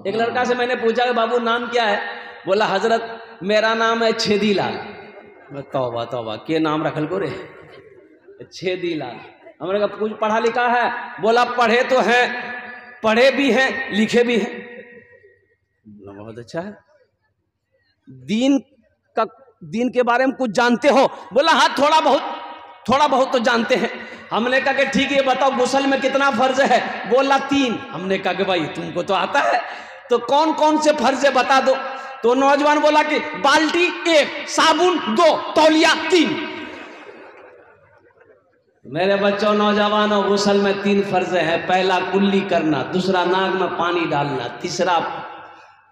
एक लड़का से मैंने पूछा कि बाबू नाम क्या है? बोला हजरत मेरा नाम है छेदी लाल। तौबा तौबा, के नाम रखल को रे, छेदी लाल। हमने कहा कुछ पढ़ा लिखा है? बोला पढ़े तो हैं, पढ़े भी हैं, लिखे भी हैं। बहुत अच्छा है। दीन के बारे में कुछ जानते हो? बोला हाँ थोड़ा बहुत तो जानते हैं। हमने कहा कि ठीक है बताओ गुस्ल में कितना फर्ज है? बोला 3। हमने कहा कि भाई तुमको तो आता है, तो कौन कौन से फर्ज है बता दो। तो नौजवान बोला कि बाल्टी 1, साबुन 2, तौलिया 3। मेरे बच्चों नौजवानों, गुस्ल में 3 फर्ज है। पहला कुल्ली करना, दूसरा नाक में पानी डालना, तीसरा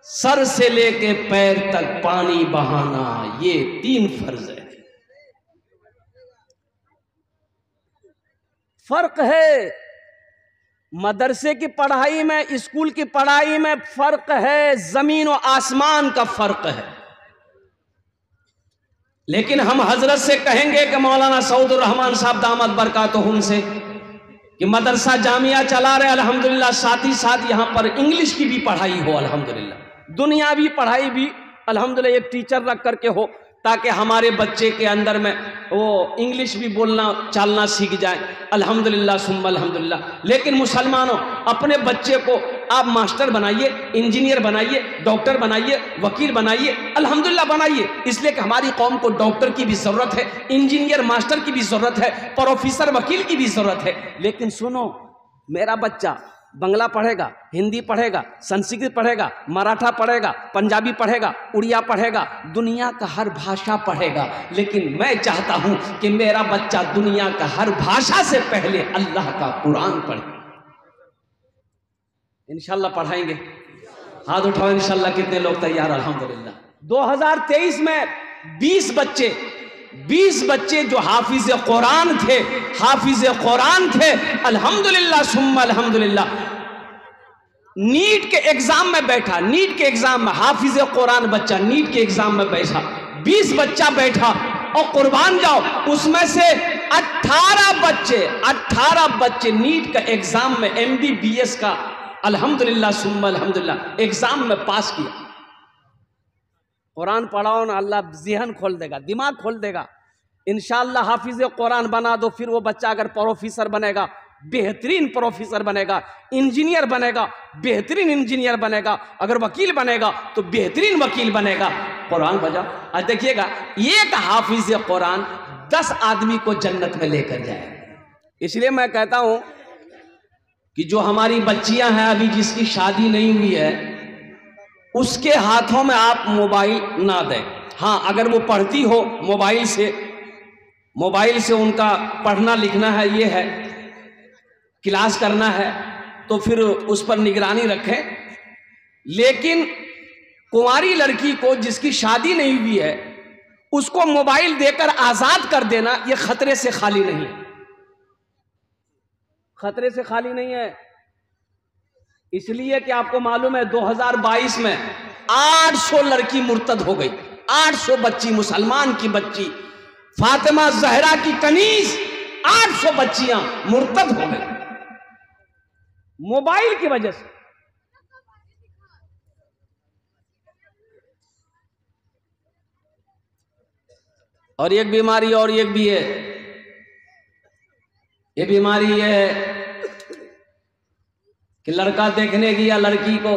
सर से लेके पैर तक पानी बहाना। ये 3 फर्ज है। फर्क है मदरसे की पढ़ाई में, स्कूल की पढ़ाई में फर्क है, जमीन और आसमान का फर्क है। लेकिन हम हजरत से कहेंगे कि मौलाना सऊदुर रहमान साहब दामद बरकातुहुम से कि मदरसा जामिया चला रहे अल्हम्दुलिल्लाह, साथ ही साथ यहाँ पर इंग्लिश की भी पढ़ाई हो अल्हम्दुलिल्लाह, दुनियावी पढ़ाई भी अल्हम्दुलिल्लाह एक टीचर रख करके हो, ताकि हमारे बच्चे के अंदर में वो इंग्लिश भी बोलना चालना सीख जाए। अल्हम्दुलिल्लाह सुम्मा अल्हम्दुलिल्लाह। लेकिन मुसलमानों, अपने बच्चे को आप मास्टर बनाइए, इंजीनियर बनाइए, डॉक्टर बनाइए, वकील बनाइए, अल्हम्दुलिल्लाह बनाइए। इसलिए कि हमारी कौम को डॉक्टर की भी ज़रूरत है, इंजीनियर मास्टर की भी ज़रूरत है, प्रोफेसर वकील की भी ज़रूरत है। लेकिन सुनो, मेरा बच्चा बंगला पढ़ेगा, हिंदी पढ़ेगा, संस्कृत पढ़ेगा, मराठा पढ़ेगा, पंजाबी पढ़ेगा, उड़िया पढ़ेगा, दुनिया का हर भाषा पढ़ेगा। लेकिन मैं चाहता हूं कि मेरा बच्चा दुनिया का हर भाषा से पहले अल्लाह का कुरान पढ़े। इंशाल्लाह पढ़ाएंगे। हाथ उठाओ इंशाल्लाह। कितने लोग तैयार? अल्हम्दुलिल्लाह। 2023 में 20 बच्चे जो हाफिज कुरान थे, अल्हम्दुलिल्लाह सुम्मा अल्हम्दुलिल्लाह। नीट के एग्जाम में बैठा, नीट के एग्जाम में हाफिज कुरान बच्चा नीट के एग्जाम में बैठा, 20 बच्चा बैठा। और कुर्बान जाओ, उसमें से 18 बच्चे नीट का एग्जाम में MBBS का अल्हम्दुलिल्लाह सुम्मा अल्हम्दुलिल्लाह एग्जाम में पास किया। कुरान पढ़ाओ ना, अल्लाह ज़हन खोल देगा, दिमाग खोल देगा। इंशाअल्लाह हाफिज कुरान बना दो, फिर वो बच्चा अगर प्रोफेसर बनेगा, बेहतरीन प्रोफेसर बनेगा, इंजीनियर बनेगा, बेहतरीन इंजीनियर बनेगा, अगर वकील बनेगा तो बेहतरीन वकील बनेगा। कुरान बजाओ। आज देखिएगा, एक हाफिज कुरान 10 आदमी को जन्नत में लेकर जाएगा। इसलिए मैं कहता हूं कि जो हमारी बच्चियां हैं अभी जिसकी शादी नहीं हुई है, उसके हाथों में आप मोबाइल ना दें। हाँ, अगर वो पढ़ती हो मोबाइल से उनका पढ़ना लिखना है, ये है क्लास करना है, तो फिर उस पर निगरानी रखें। लेकिन कुंवारी लड़की को जिसकी शादी नहीं हुई है, उसको मोबाइल देकर आजाद कर देना, ये खतरे से खाली नहीं, खतरे से खाली नहीं है। इसलिए कि आपको मालूम है 2022 में 800 लड़की मुर्तद हो गई, 800 बच्ची, मुसलमान की बच्ची, फातिमा जहरा की कनीज, 800 बच्चियां मुर्तद हो गई मोबाइल की वजह से। और एक बीमारी और एक भी है, ये बीमारी ये है कि लड़का देखने गया लड़की को,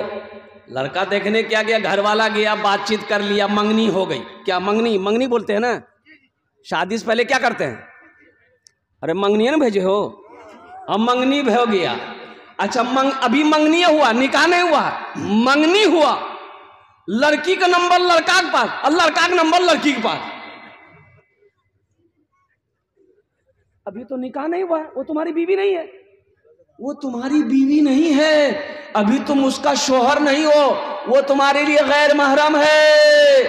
लड़का देखने क्या गया, घर वाला गया, बातचीत कर लिया, मंगनी हो गई। क्या मंगनी बोलते हैं ना, शादी से पहले क्या करते हैं? अरे मंगनी ना भेजे हो, अब मंगनी हो गया। अच्छा अभी मंगनी हुआ, निकाह नहीं हुआ, मंगनी हुआ। लड़की का नंबर लड़का के पास और लड़का का नंबर लड़की के पास। अभी तो निकाह नहीं हुआ, वो तुम्हारी बीवी नहीं है, वो तुम्हारी बीवी नहीं है, अभी तुम उसका शोहर नहीं हो, वो तुम्हारे लिए गैर महरम है,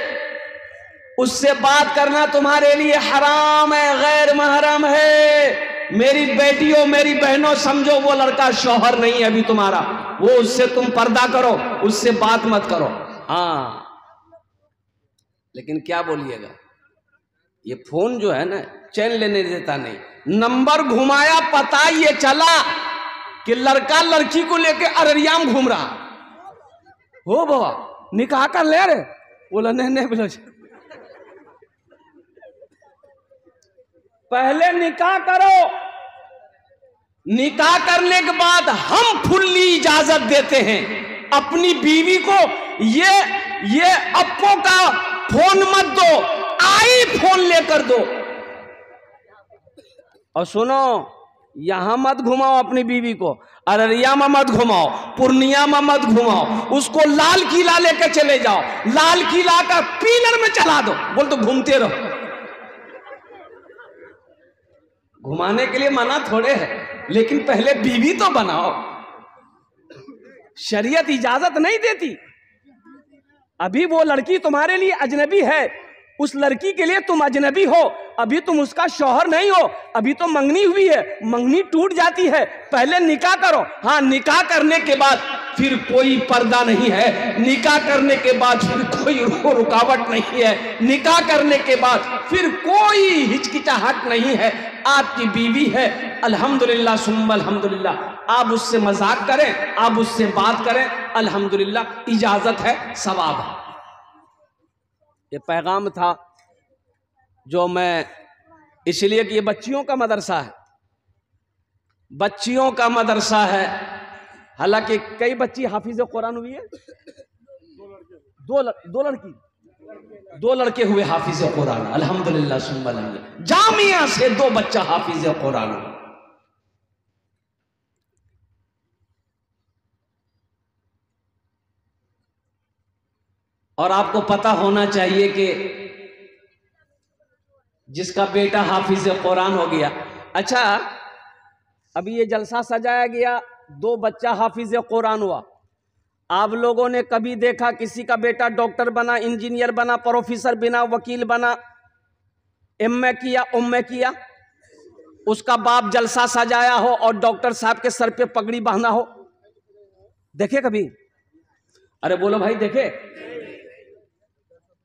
उससे बात करना तुम्हारे लिए हराम है, गैर महरम है। मेरी बेटियों, मेरी बहनों, समझो वो लड़का शौहर नहीं है अभी तुम्हारा, वो उससे तुम पर्दा करो, उससे बात मत करो। हाँ, लेकिन क्या बोलिएगा, ये फोन जो है ना चैन लेने देता नहीं। नंबर घुमाया, पता ये चला कि लड़का लड़की को लेके अररिया में घूम रहा। हो बाबा निकाह कर ले रे, बोला नहीं नहीं बोलो पहले निकाह करो, निकाह करने के बाद हम फुल्ली इजाजत देते हैं अपनी बीवी को, ये अप्पो का फोन मत दो, आई फोन लेकर दो। और सुनो यहां मत घुमाओ अपनी बीवी को, अररिया में मत घुमाओ, पूर्णिया में मत घुमाओ, उसको लाल किला लेकर चले जाओ, लाल किला का पिलर में चला दो, बोल तो घूमते रहो। घुमाने के लिए मना थोड़े है, लेकिन पहले बीवी तो बनाओ। शरीयत इजाजत नहीं देती। अभी वो लड़की तुम्हारे लिए अजनबी है, उस लड़की के लिए तुम अजनबी हो, अभी तुम उसका शौहर नहीं हो, अभी तो मंगनी हुई है, मंगनी टूट जाती है, पहले निकाह करो। हाँ निकाह करने के बाद फिर कोई पर्दा नहीं है, निकाह करने के बाद फिर कोई रुकावट नहीं है, निकाह करने के बाद फिर कोई हिचकिचाहट नहीं है, आपकी बीवी है अल्हम्दुलिल्लाह सुम्मा अल्हम्दुलिल्लाह, आप उससे मजाक करें, आप उससे बात करें, अल्हम्दुलिल्लाह इजाजत है, सवाब है। ये पैगाम था जो मैं, इसलिए कि ये बच्चियों का मदरसा है, बच्चियों का मदरसा है। हालांकि कई बच्ची हाफिज कुरान हुई है, दो लड़के हुए हाफिज कुरान अल्हम्दुलिल्लाह सुम्मा अल्हम्दुलिल्लाह। जामिया से 2 बच्चा हाफिज कुरान हुआ। और आपको पता होना चाहिए कि जिसका बेटा हाफिज कुरान हो गया, अच्छा अभी ये जलसा सजाया गया, 2 बच्चा हाफिज कुरान हुआ। आप लोगों ने कभी देखा किसी का बेटा डॉक्टर बना, इंजीनियर बना, प्रोफेसर बना, वकील बना, एमए किया, उम्मे किया, उसका बाप जलसा सजाया हो और डॉक्टर साहब के सर पे पगड़ी बांधा हो? देखे कभी? अरे बोलो भाई देखे?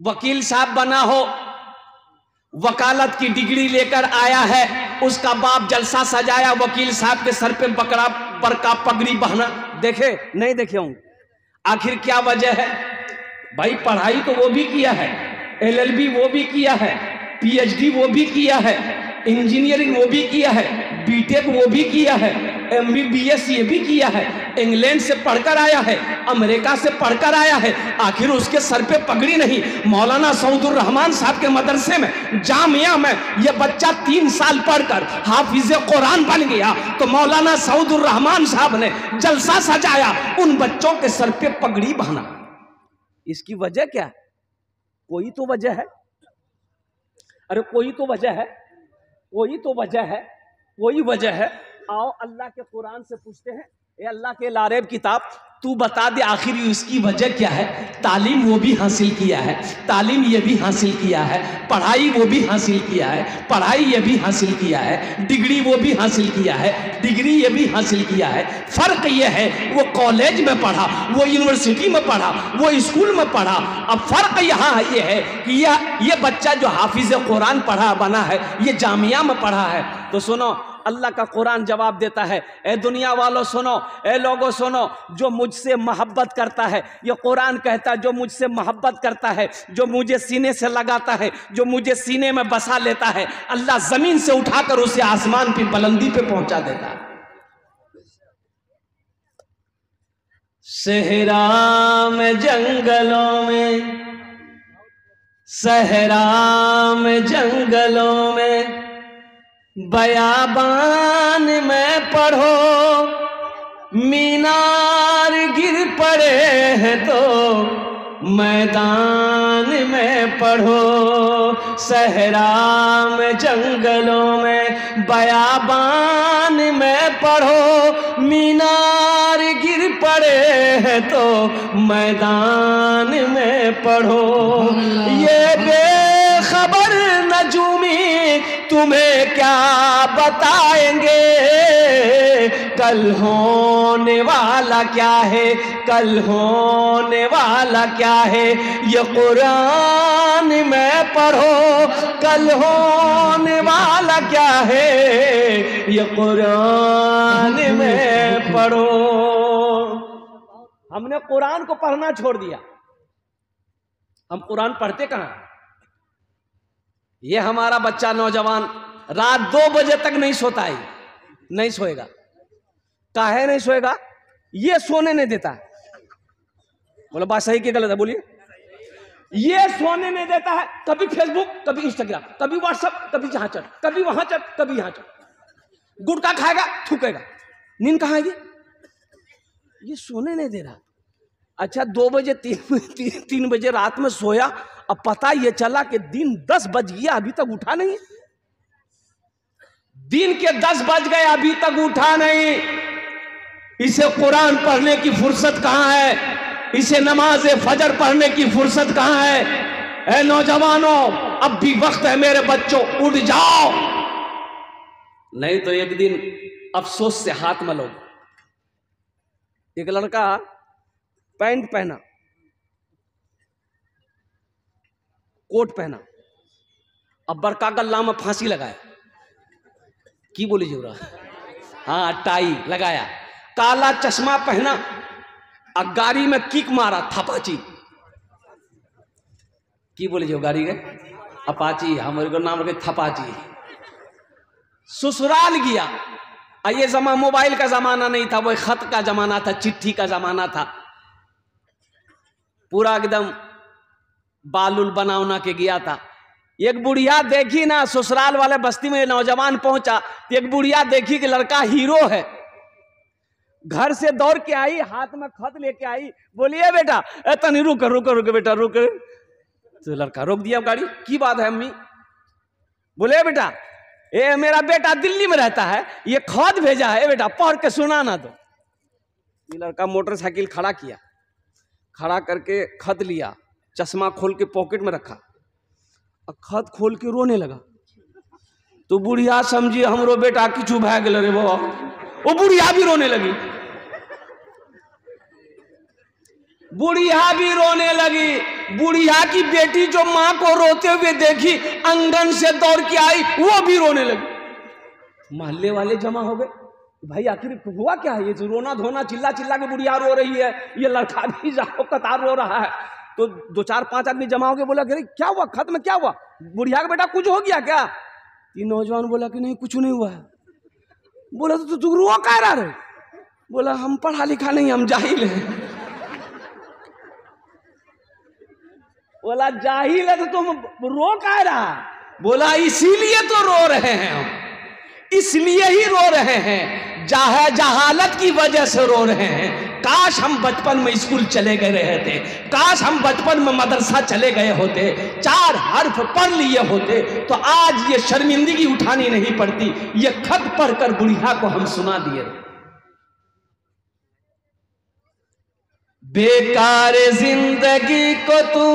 वकील साहब बना हो, वकालत की डिग्री लेकर आया है, उसका बाप जलसा सजाया, वकील साहब के सर पे बड़का पगड़ी बहना, देखे? नहीं देखे होंगे। आखिर क्या वजह है भाई? पढ़ाई तो वो भी किया है, एलएलबी वो भी किया है, पीएचडी वो भी किया है, इंजीनियरिंग वो भी किया है, बीटेक वो भी किया है, एमबीबीएस ये भी किया है, इंग्लैंड से पढ़कर आया है, अमेरिका से पढ़कर आया है, आखिर उसके सर पे पगड़ी नहीं। मौलाना सऊदुर रहमान साहब के मदरसे में, जामिया में ये बच्चा 3 साल पढ़कर हाफिज कुरान बन गया, तो मौलाना सऊदुर रहमान साहब ने जलसा सजाया, उन बच्चों के सर पे पगड़ी बांधा। इसकी वजह क्या है? कोई तो वजह है, अरे कोई तो वजह है, कोई तो वजह है, कोई वजह है। आओ अल्लाह के कुरान से पूछते हैं, ए अल्लाह के लारेब किताब, तू बता दे आखिर इसकी वजह क्या है? तालीम वो भी हासिल किया है, तालीम ये भी हासिल किया है, पढ़ाई वो भी हासिल किया है, पढ़ाई ये भी हासिल किया है, डिग्री वो भी हासिल किया है, डिग्री ये भी हासिल किया है। फर्क ये है वो कॉलेज में पढ़ा, वो यूनिवर्सिटी में पढ़ा, वो स्कूल में पढ़ा। अब फर्क यहाँ ये है कि ये बच्चा जो हाफिज कुरान पढ़ा बना है, ये जामिया में पढ़ा है। तो सुनो अल्लाह का कुरान जवाब देता है, ए दुनिया वालों सुनो, ए लोगों सुनो, जो मुझसे मोहब्बत करता है, ये कुरान कहता है, जो मुझसे मोहब्बत करता है, जो मुझे सीने से लगाता है, जो मुझे सीने में बसा लेता है, अल्लाह जमीन से उठाकर उसे आसमान की बुलंदी पे पहुंचा देता है। सहरा में जंगलों में, सहरा में जंगलों में, बयाबान में पढ़ो, मीनार गिर पड़े हैं तो मैदान में पढ़ो। सहरा में जंगलों में, बयाबान में पढ़ो, मीनार गिर पड़े हैं तो मैदान में पढ़ो। ये बेखबर नजूमी तुम्हें क्या बताएंगे, कल होने वाला क्या है, कल होने वाला क्या है। ये कुरान में पढ़ो, कल होने वाला क्या है, ये कुरान में पढ़ो। हमने कुरान को पढ़ना छोड़ दिया। हम कुरान पढ़ते कहां? ये हमारा बच्चा नौजवान रात 2 बजे तक नहीं सोता है, नहीं सोएगा। काहे नहीं सोएगा? ये सोने नहीं देता है। बोलो बात सही कि गलत है? बोलिए। ये सोने नहीं देता है, कभी फेसबुक, कभी इंस्टाग्राम, कभी व्हाट्सएप, कभी जहां चल, कभी वहां चल, कभी यहां चल। गुटखा खाएगा, थूकेगा। नींद कहां आएगी? ये सोने नहीं दे रहा। अच्छा 2 बजे 3 बजे रात में सोया, अब पता ये चला कि दिन 10 बज गया, अभी तक उठा नहीं। दिन के 10 बज गए, अभी तक उठा नहीं। इसे कुरान पढ़ने की फुर्सत कहां है? इसे नमाज फजर पढ़ने की फुर्सत कहां है? ए नौजवानों, अब भी वक्त है मेरे बच्चों, उठ जाओ, नहीं तो एक दिन अफसोस से हाथ मलोगे। एक लड़का पैंट पहना, कोट पहना, अब बड़का गल्ला में फांसी लगाया। की बोली जोरा? हाँ, टाई लगाया, काला चश्मा पहना, और गाड़ी में किक मारा, थपाची। की बोली जो गाड़ी के? अपाची, हमारे को नाम रखे थपाची। ससुराल गया। ये जमा मोबाइल का जमाना नहीं था, वो खत का जमाना था, चिट्ठी का जमाना था। पूरा एकदम बालुल बनावना के गया था। एक बुढ़िया देखी ना, ससुराल वाले बस्ती में नौजवान पहुंचा, एक बुढ़िया देखी कि लड़का हीरो है, घर से दौड़ के आई, हाथ में खत लेके आई, बोलिए बेटा, तनी रुक रुक रुक बेटा रुक। तो लड़का रोक दिया गाड़ी। की बात है अम्मी? बोले बेटा, ये मेरा बेटा दिल्ली में रहता है, ये खत भेजा है बेटा, पढ़ के सुनाना। तो ये लड़का मोटरसाइकिल खड़ा किया, खड़ा करके खत लिया, चश्मा खोल के पॉकेट में रखा, और खत खोल के रोने लगा। तो बुढ़िया समझी हमरो बेटा किचू भाग गल रे बाबा, वो बुढ़िया भी रोने लगी। बुढ़िया भी रोने लगी। बुढ़िया की बेटी जो मां को रोते हुए देखी, आंगन से दौड़ के आई, वो भी रोने लगी। मोहल्ले वाले जमा हो गए, भाई आखिर हुआ क्या है? ये जो रोना धोना चिल्ला चिल्ला के बुढ़िया रो रही है, ये लड़का भी जाओ कतार रो रहा है। तो 2-4-5 आदमी जमा हो गए, बोला कि क्या हुआ, खत में क्या हुआ? बुढ़िया का बेटा कुछ हो गया क्या? ये नौजवान बोला कि नहीं कुछ नहीं हुआ है। बोला तो तू रो कह रहा है? बोला हम पढ़ा लिखा नहीं, हम जाहिल हैं। बोला जाहिल है तो तुम रो कह रहा? बोला इसीलिए तो रो रहे हैं हम, इसलिए ही रो रहे हैं, जहालत की वजह से रो रहे हैं। काश हम बचपन में स्कूल चले गए रहते, काश हम बचपन में मदरसा चले गए होते, 4 हर्फ पढ़ लिए होते, तो आज ये शर्मिंदगी उठानी नहीं पड़ती। ये खत पढ़कर बुढ़िया को हम सुना दिए। बेकार जिंदगी को तू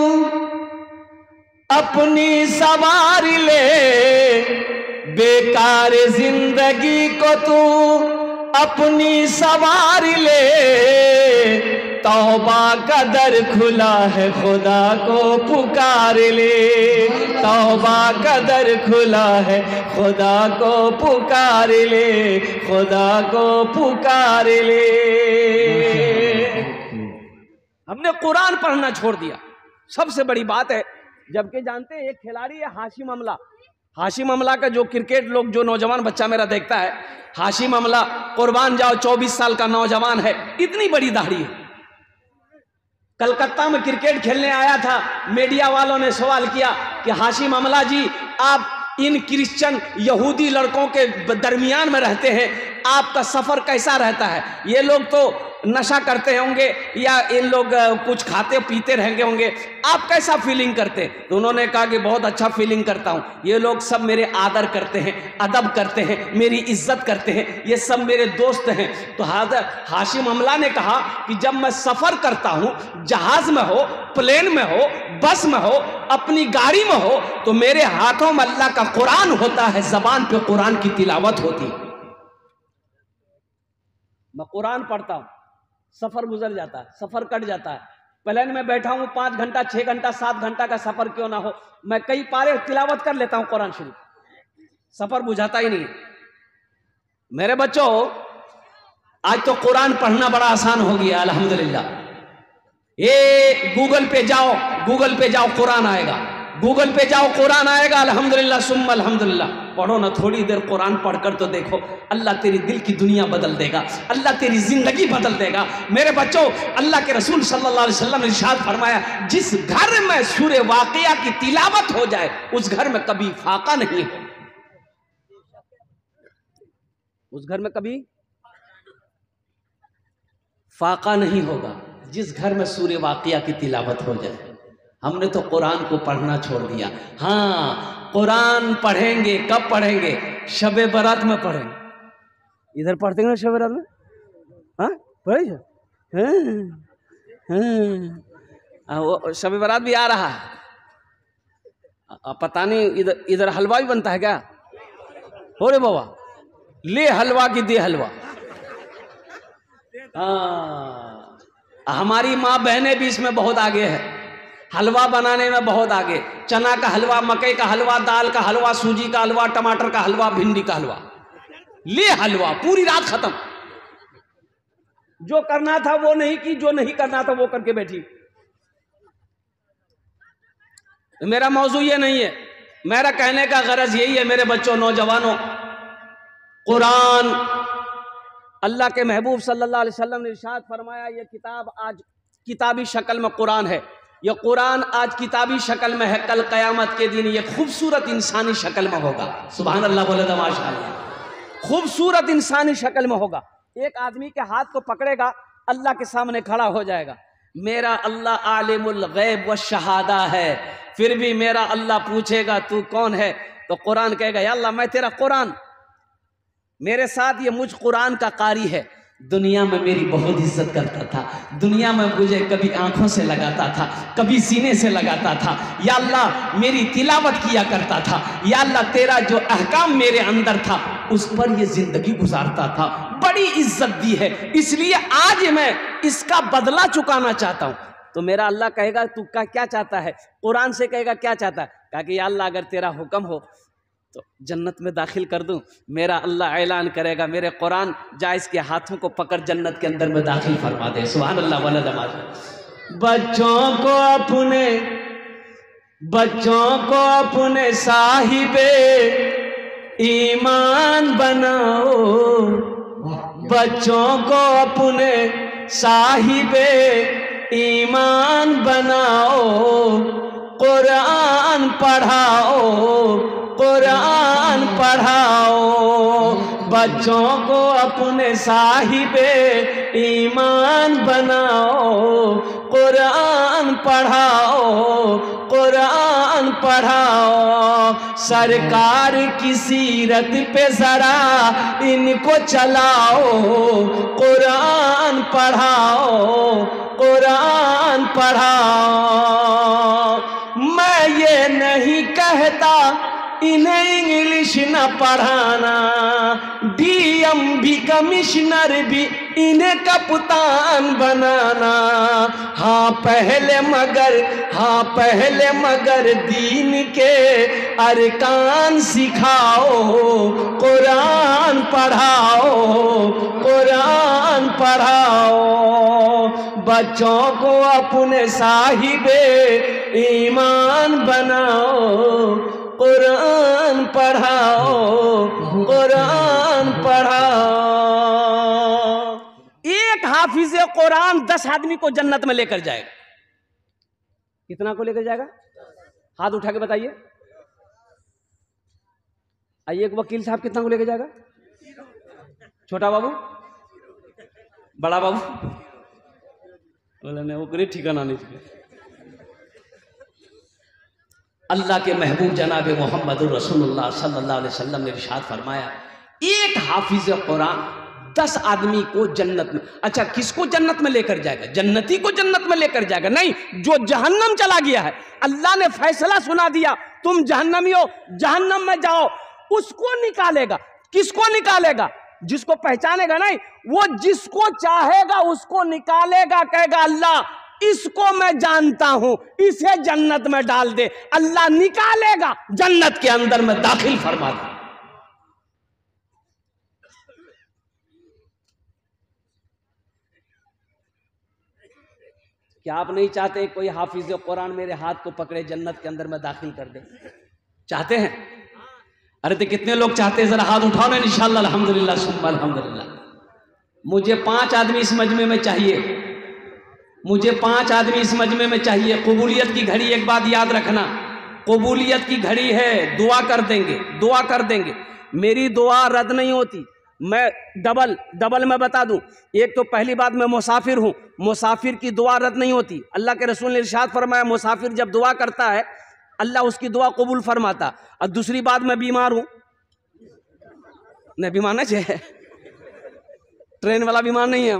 अपनी सवार ले, बेकार जिंदगी को तू अपनी सवार ले, तौबा का दर खुला है खुदा को पुकार ले, तौबा का दर खुला है खुदा को पुकार ले, खुदा को पुकार ले। हमने कुरान पढ़ना छोड़ दिया, सबसे बड़ी बात है। जबकि जानते हैं एक खिलाड़ी है हाशिम अमला, हाशिम अमला का जो क्रिकेट लोग, जो नौजवान बच्चा मेरा देखता है, हाशिम अमला कुर्बान जाओ 24 साल का नौजवान है, इतनी बड़ी दाढ़ी है। कलकत्ता में क्रिकेट खेलने आया था, मीडिया वालों ने सवाल किया कि हाशिम अमला जी, आप इन क्रिश्चियन यहूदी लड़कों के दरमियान में रहते हैं, आपका सफर कैसा रहता है? ये लोग तो नशा करते होंगे या इन लोग कुछ खाते पीते रहेंगे होंगे, आप कैसा फीलिंग करते? तो उन्होंने कहा कि बहुत अच्छा फीलिंग करता हूं, ये लोग सब मेरे आदर करते हैं, अदब करते हैं, मेरी इज्जत करते हैं, ये सब मेरे दोस्त हैं। तो हाशिम अमला ने कहा कि जब मैं सफर करता हूं, जहाज में हो, प्लेन में हो, बस में हो, अपनी गाड़ी में हो, तो मेरे हाथों में अल्लाह का कुरान होता है, जबान पे कुरान की तिलावत होती है। मैं कुरान पढ़ता हूं, सफर गुजर जाता है, सफर कट जाता है। प्लेन में बैठा हूं 5 घंटा 6 घंटा 7 घंटा का सफर क्यों ना हो, मैं कई पारे तिलावत कर लेता हूं कुरान शरीफ, सफर बुझाता ही नहीं। मेरे बच्चों, आज तो कुरान पढ़ना बड़ा आसान हो गया अल्हम्दुलिल्लाह। ये गूगल पे जाओ, गूगल पे जाओ, कुरान आएगा, गूगल पे जाओ, कुरान आएगा। अल्हम्दुलिल्लाह सुम्मा अल्हम्दुलिल्लाह पढ़ो ना, थोड़ी देर कुरान पढ़कर तो देखो, अल्लाह तेरी दिल की दुनिया बदल देगा, अल्लाह तेरी जिंदगी बदल देगा। मेरे बच्चों, अल्लाह के रसूल सल्लल्लाहु अलैहि वसल्लम ने इरशाद फरमाया, जिस घर में सूरे वाक़िया की तिलावत हो जाए उस घर में कभी फाका नहीं हो, उस घर में कभी फाका नहीं होगा, जिस घर में सूरे वाक़िया की तिलावत हो जाए। हमने तो कुरान को पढ़ना छोड़ दिया। हाँ, कुरान पढ़ेंगे, कब पढ़ेंगे? शबे बारात में पढ़ेंगे। इधर पढ़ते हैं ना शबे बारात में? हाँ पढ़े, वो शबे बारात भी आ रहा है, पता नहीं इधर इधर हलवा भी बनता है क्या? हो रे बाबा, ले हलवा की दे हलवा। हमारी माँ बहनें भी इसमें बहुत आगे है, हलवा बनाने में बहुत आगे। चना का हलवा, मकई का हलवा, दाल का हलवा, सूजी का हलवा, टमाटर का हलवा, भिंडी का हलवा, ले हलवा, पूरी रात खत्म। जो करना था वो नहीं की, जो नहीं करना था वो करके बैठी। मेरा मौजू ये नहीं है, मेरा कहने का गरज यही है मेरे बच्चों, नौजवानों, कुरान, अल्लाह के महबूब सल्लल्लाहु अलैहि वसल्लम ने इरशाद फरमाया, ये किताब आज किताबी शक्ल में कुरान है, यह कुरान आज किताबी शक्ल में है, कल क़यामत के दिन ये खूबसूरत इंसानी शक्ल में होगा। सुभान अल्लाह, बोले तो माशाअल्लाह। खूबसूरत इंसानी शक्ल में होगा। एक आदमी के हाथ को पकड़ेगा, अल्लाह के सामने खड़ा हो जाएगा। मेरा अल्लाह आलिमुल गैब व शहादा है, फिर भी मेरा अल्लाह पूछेगा तू कौन है? तो कुरान कहेगा, या अल्लाह मैं तेरा कुरान, मेरे साथ ये मुझ कुरान का कारी है, दुनिया में मेरी बहुत इज्जत करता था, दुनिया में मुझे कभी आंखों से लगाता था, कभी सीने से लगाता था, या अल्लाह मेरी तिलावत किया करता था, या अल्लाह तेरा जो अहकाम मेरे अंदर था उस पर ये जिंदगी गुजारता था, बड़ी इज्जत दी है, इसलिए आज मैं इसका बदला चुकाना चाहता हूँ। तो मेरा अल्लाह कहेगा तू क्या चाहता है? कुरान से कहेगा क्या चाहता है? कहा कि या अल्लाह अगर तेरा हुक्म हो तो जन्नत में दाखिल कर दूं। मेरा अल्लाह ऐलान करेगा, मेरे कुरान जा इसके हाथों को पकड़ जन्नत के अंदर में दाखिल फरमा दे। सुभान अल्लाह वाला नमाज। बच्चों को अपने साहिबे ईमान बनाओ, बच्चों को अपने साहिबे ईमान बनाओ, कुरान पढ़ाओ, कुरान पढ़ाओ, बच्चों को अपने साहिबे ईमान बनाओ, कुरान पढ़ाओ, कुरान पढ़ाओ। सरकार की सीरत पे जरा इनको चलाओ, कुरान पढ़ाओ, कुरान पढ़ाओ। मैं ये नहीं कहता इन्हें इंग्लिश न पढ़ाना, डीएम भी कमिश्नर भी इन्हें कप्तान बनाना। हाँ पहले मगर दीन के अरकान सिखाओ, कुरान पढ़ाओ, कुरान पढ़ाओ। बच्चों को अपने साहिबे ईमान बनाओ, कुरान पढ़ाओ, कुरान पढ़ाओ। एक हाफिज़े कुरान 10 आदमी को जन्नत में लेकर जाएगा। कितना को लेकर जाएगा? हाथ उठा के बताइए। आइए, एक वकील साहब कितना को लेकर जाएगा? छोटा बाबू, बड़ा बाबू? बोले नहीं, वो ठिकाना नहीं चाहिए। अल्लाह के महबूब जनाब मोहम्मद रसूलुल्लाह सल्लल्लाहु अलैहि वसल्लम ने इरशाद फरमाया, एक हाफिज कुरान 10 आदमी को जन्नत में। अच्छा, किसको जन्नत में लेकर जाएगा? जन्नती को जन्नत में लेकर जाएगा? नहीं, जो जहन्नम चला गया है, अल्लाह ने फैसला सुना दिया तुम जहन्नमी हो, जहन्नम में जाओ, उसको निकालेगा। किसको निकालेगा? जिसको पहचानेगा नहीं, वो जिसको चाहेगा उसको निकालेगा। कहेगा अल्लाह इसको मैं जानता हूं, इसे जन्नत में डाल दे। अल्लाह निकालेगा, जन्नत के अंदर में दाखिल फरमा दे। क्या आप नहीं चाहते कोई हाफिज कुरान मेरे हाथ को पकड़े जन्नत के अंदर में दाखिल कर दे? चाहते हैं? अरे तो कितने लोग चाहते हैं, जरा हाथ उठाओ ना। इंशाअल्लाह अल्हम्दुलिल्लाह सुम्मा अल्हम्दुलिल्लाह। मुझे 5 आदमी इस मजमे में चाहिए, मुझे 5 आदमी इस मजमे में चाहिए। कबूलियत की घड़ी, एक बात याद रखना, कबूलियत की घड़ी है। दुआ कर देंगे, दुआ कर देंगे। मेरी दुआ रद्द नहीं होती। मैं डबल मैं बता दूं, एक तो पहली बात मैं मुसाफिर हूं, मुसाफिर की दुआ रद्द नहीं होती। अल्लाह के रसूल ने इरशाद फरमाया मुसाफिर जब दुआ करता है अल्लाह उसकी दुआ कबूल फरमाता। और दूसरी बात मैं बीमार हूं, नहीं बीमार नहीं चाहिए, ट्रेन वाला बीमार नहीं है।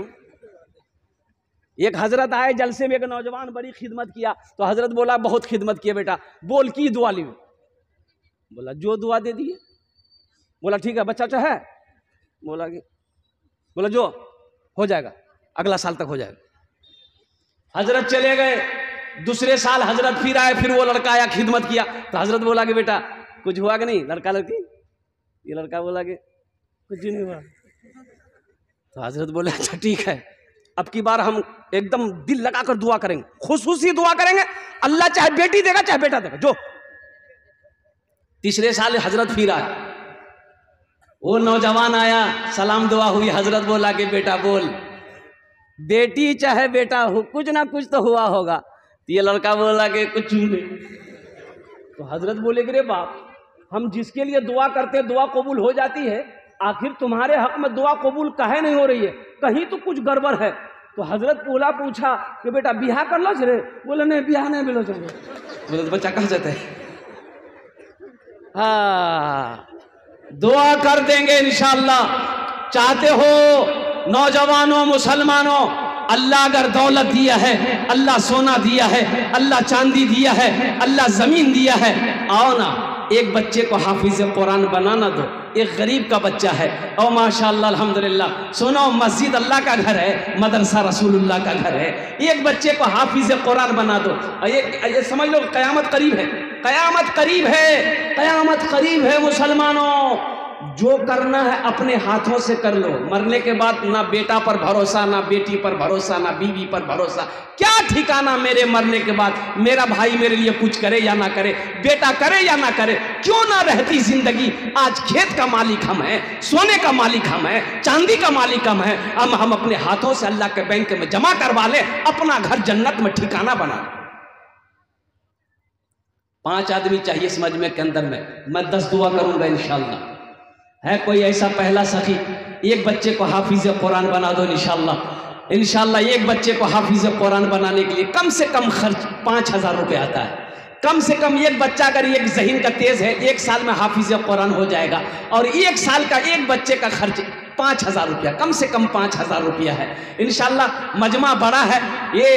एक हजरत आए जलसे में, एक नौजवान बड़ी खिदमत किया, तो हजरत बोला बहुत खिदमत किया बेटा, बोल की दुआ ली? बोला जो दुआ दे दिए। बोला ठीक है, बच्चा है? बोला जो हो जाएगा, अगला साल तक हो जाएगा। हजरत चले गए, दूसरे साल हजरत फिर आए, फिर वो लड़का आया, खिदमत किया, तो हजरत बोला कि बेटा कुछ हुआ कि नहीं? लड़का लड़की, ये लड़का बोला कि कुछ नहीं हुआ। तो हजरत बोले अच्छा ठीक है, अब की बार हम एकदम दिल लगाकर दुआ करेंगे, खुशूसी दुआ करेंगे, अल्लाह चाहे बेटी देगा चाहे बेटा देगा जो। तीसरे साल हजरत फिर आए, वो नौजवान आया, सलाम दुआ हुई, हजरत बोला कि बेटा बोल, बेटी चाहे बेटा हो, कुछ ना कुछ तो हुआ होगा। तो ये लड़का बोला कि कुछ नहीं। तो हजरत बोले कि रे बाप, हम जिसके लिए दुआ करते हैं दुआ कबूल हो जाती है, आखिर तुम्हारे हक में दुआ कबूल काहे नहीं हो रही है? कहीं तो कुछ गड़बड़ है। तो हजरत पूछा कि बेटा बियाह कर लो रे? बोले नहीं बियाह नहीं मिलो चलो। बोले तो बच्चा कहाँ जाता है? हाँ, दुआ कर देंगे इंशाअल्लाह। चाहते हो नौजवानों मुसलमानों, अल्लाह अगर दौलत दिया है, अल्लाह सोना दिया है, अल्लाह चांदी दिया है, अल्लाह जमीन दिया है, आओ ना एक बच्चे को हाफिज कुरान बनाना दो। एक गरीब का बच्चा है और माशाअल्लाह अल्हम्दुलिल्लाह, सुनो मस्जिद अल्लाह का घर है, मदरसा रसूलुल्लाह का घर है, एक बच्चे को हाफिज कुरान बना दो। ये समझ लो क़यामत करीब है, क़यामत करीब है, क़यामत करीब है। मुसलमानों जो करना है अपने हाथों से कर लो। मरने के बाद ना बेटा पर भरोसा, ना बेटी पर भरोसा, ना बीवी पर भरोसा। क्या ठिकाना मेरे मरने के बाद, मेरा भाई मेरे लिए कुछ करे या ना करे, बेटा करे या ना करे, क्यों ना रहती जिंदगी। आज खेत का मालिक हम हैं, सोने का मालिक हम हैं, चांदी का मालिक हम हैं। हम अपने हाथों से अल्लाह के बैंक में जमा करवा ले, अपना घर जन्नत में ठिकाना बना। 5 आदमी चाहिए इस मजमे के अंदर में, मैं 10 दुआ करूंगा इंशाअल्लाह। है कोई ऐसा पहला सखी, एक बच्चे को हाफिज कुरान बना दो इंशाअल्लाह। इंशाअल्लाह एक बच्चे को हाफिज कुरान बनाने के लिए कम से कम खर्च 5000 रुपये आता है। कम से कम एक बच्चा अगर एक जहीन का तेज है, 1 साल में हाफिज कुरान हो जाएगा। और 1 साल का एक बच्चे का खर्च 5000 रुपया, कम से कम 5000 रुपया है इंशाअल्लाह। मजमा बड़ा है ये,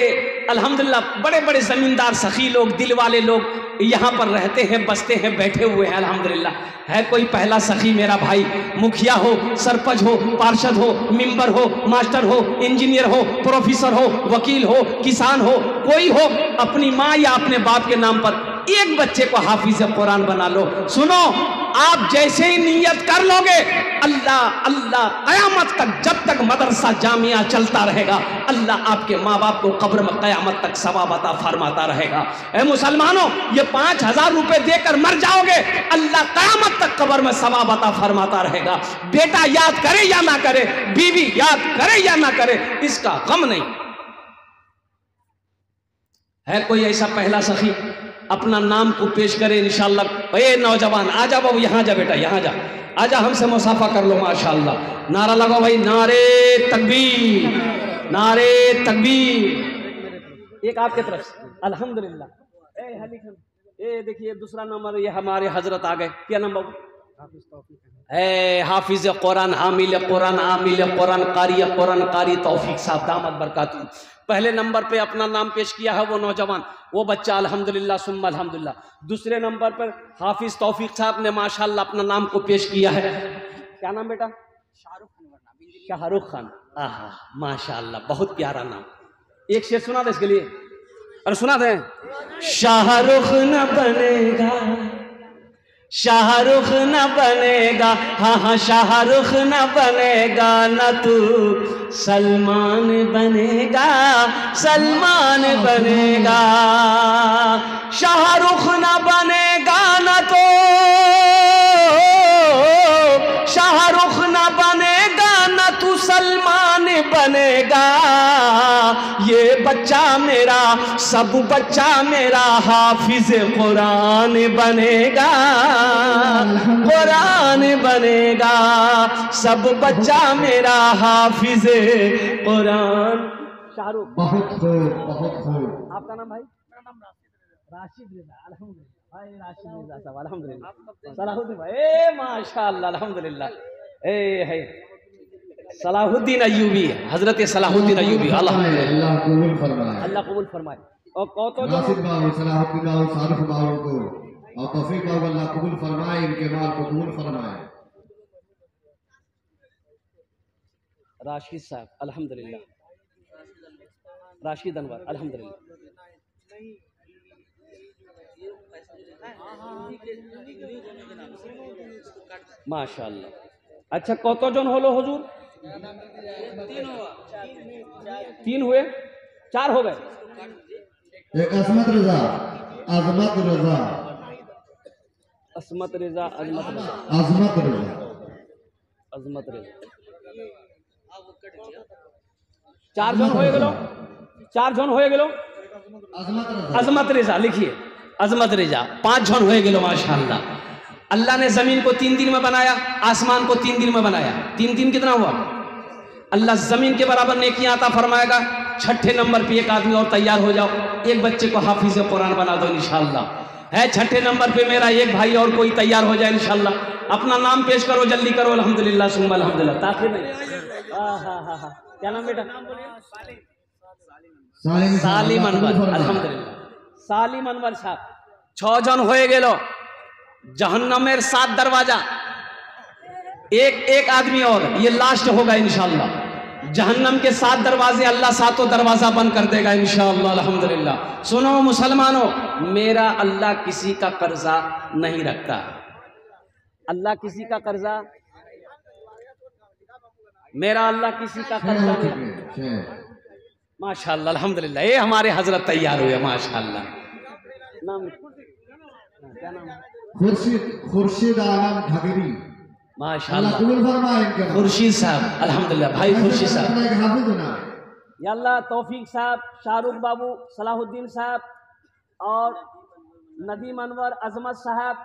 अल्हम्दुलिल्लाह बड़े बड़े ज़मींदार सखी लोग, दिल वाले लोग यहाँ पर रहते हैं, बसते हैं, बैठे हुए हैं अल्हम्दुलिल्लाह। है कोई पहला सखी मेरा भाई, मुखिया हो, सरपंच हो, पार्षद हो, मेंबर हो, मास्टर हो, इंजीनियर हो, प्रोफेसर हो, वकील हो, किसान हो, कोई हो, अपनी माँ या अपने बाप के नाम पर एक बच्चे को हाफिज कुरान बना लो। सुनो, आप जैसे ही नियत कर लोगे, अल्लाह अल्लाह क़यामत तक, जब तक मदरसा जामिया चलता रहेगा, अल्लाह आपके माँ बाप को कब्र में क़यामत तक सवाब अता फरमाता रहेगा। ऐ मुसलमानों, ये 5000 रुपये देकर मर जाओगे, अल्लाह क़यामत तक कब्र में सवाब अता फरमाता रहेगा। बेटा याद करे या ना करे, बीवी याद करे या ना करे, इसका गम नहीं है। कोई ऐसा पहला सखी अपना नाम को पेश करे इंशाअल्लाह। ए नौजवान आजा बाबू, यहाँ जा बेटा, यहाँ जा, आजा हमसे मुसाफा कर लो माशाअल्लाह। नारा लगाओ भाई, नारे तकबीर, नारे तकबीर। एक आपके तरफ से अल्हम्दुलिल्लाह। ए देखिए दूसरा नंबर, ये हमारे हजरत आ गए। क्या नाम बाबू? हाफिज कुरान, हामिल कुरान, आमिल कुरान, कारी कुरान, कारी तौफीक साहब दामद बरकातहू। पहले नंबर पे अपना नाम पेश किया है वो नौजवान, वो बच्चा अल्हम्दुलिल्लाह सुम्मा अल्हम्दुलिल्लाह। दूसरे नंबर पर हाफिज तौफीक साहब ने माशाअल्लाह अपना नाम को पेश किया है। क्या नाम बेटा? शाहरुख खान। आहा माशाअल्लाह, बहुत प्यारा नाम। एक शेर सुना दे इसके लिए, अरे सुना दे। शाहरुख न बनेगा, शाहरुख न बनेगा, हाँ हाँ शाहरुख न बनेगा, न तू सलमान बनेगा, सलमान बनेगा। शाहरुख न बनेगा न तो शाहरुख न बनेगा, न तू सलमान बनेगा। ये बच्चा मेरा, सब बच्चा मेरा हाफिज कुरान बनेगा, कुरान बनेगा। सब बच्चा मेरा हाफिज कुरान। शाहरुख। बहुत खूब, बहुत खूब। आपका नाम भाई? राशिद रिजा। अल्हम्दुलिल्लाह भाई, राशिद रिजा साहब अल्हम्दुलिल्लाह। सलाहुद्दीन भाई माशाअल्लाह अल्हम्दुलिल्लाह। ए है सलाहुद्दीन अय्यूबी, हजरत सलाहुद्दीन अय्यूबी। अल्लाह कबूल फरमाए, अल्लाह कबूल फरमाए। और कौतो जो नासिर बाबू, सलाहुद्दीन बाबू, सारिफ बाबू को और तौफीक बाबू अल्लाह कबूल फरमाए, इनके माल को कबूल फरमाए। राशिद साहब अल्हम्दुलिल्लाह, राशिद अनवर अल्हम्दुलिल्लाह। माशाअल्लाह। अच्छा कौतो जन होलो हुजूर? तीन हुए, चार हो गए। एक असमत रजा, अजमत रजा, असमत रेजा, अजमत रेजा, अजमत रजा, अजमत रेजा। चार जन होए गेलो, चार जन होए गेलो। अजमत रजा, अजमत रेजा लिखिए, अजमत रेजा। पांच जन होए गेलो माशाअल्लाह। अल्लाह ने जमीन को 3 दिन में बनाया, आसमान को 3 दिन में बनाया। 3 दिन कितना हुआ? अल्लाह जमीन के बराबर नेकियां अता फरमाएगा। छठे नंबर पे एक आदमी और तैयार हो जाओ, एक बच्चे को हाफिज कुरान बना दो इंशाअल्लाह। है छठे नंबर पे मेरा एक भाई और कोई तैयार हो जाए इंशाअल्लाह। अपना नाम पेश करो, जल्दी करो। अल्हम्दुलिल्लाह सुम्मा अल्हम्दुलिल्लाह। ताखिर नहीं। हाँ, क्या नाम बेटा? सालिम अनवर अल्हम्दुलिल्लाह। सालिम अनवर साहब। 6 जन होए गेलो। जहन्नमेर 7 दरवाजा, एक आदमी और, ये लास्ट होगा इंशाअल्लाह। जहन्नम के 7 दरवाजे अल्लाह 7 दरवाजा बंद कर देगा इंशाअल्लाह अल्हम्दुलिल्लाह। सुनो मुसलमानों, मेरा अल्लाह किसी का कर्जा नहीं रखता। अल्लाह किसी का कर्जा, मेरा अल्लाह किसी का कर्जा नहीं। माशाअल्लाह अल्हम्दुलिल्लाह। ये हमारे हजरत तैयार हुए माशाअल्लाह। नाम क्या नाम? खुर्शीद आलम घगरी, माशाअल्लाह। कबूल फरमाए इनके नाम। खुर्शीद साहब अल्हम्दुलिल्लाह, भाई खुर्शीद साहब। एक हाफिज होना। या अल्लाह तौफीक साहब, शाहरुख बाबू, सलाहुद्दीन साहब और नदीम अनवर, अजमत साहब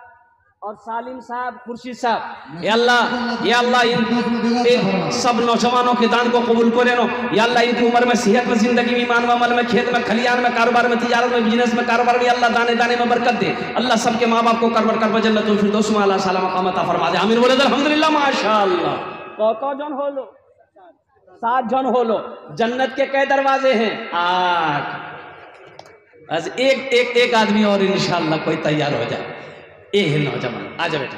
और सालिम साहब, खुर्शीद साहब। या अल्लाह इन सब नौजवानों के दान को कबूल करे नो। या अल्लाह इनकी उम्र में, सेहत में, जिंदगी में, ईमान में, अमल में, खेत में, खलियान में, कारोबार में, तिजारत में, बिजनेस में, कारोबार में अल्लाह दाने दाने में बरकत दे। अल्लाह सबके माँ बाप को करवर कर जन्नतुल फिरदौस में अल्लाह सलाम मकाम अता फरमा दे। आमीन बोले अल्हम्दुलिल्लाह माशाअल्लाह। कौतो जन हो लो? 7 जन हो लो। जन्नत के कई दरवाजे हैं? 8। बस एक आदमी और इंशाअल्लाह कोई तैयार हो जाए। ए है नौजवान, आजा बेटा।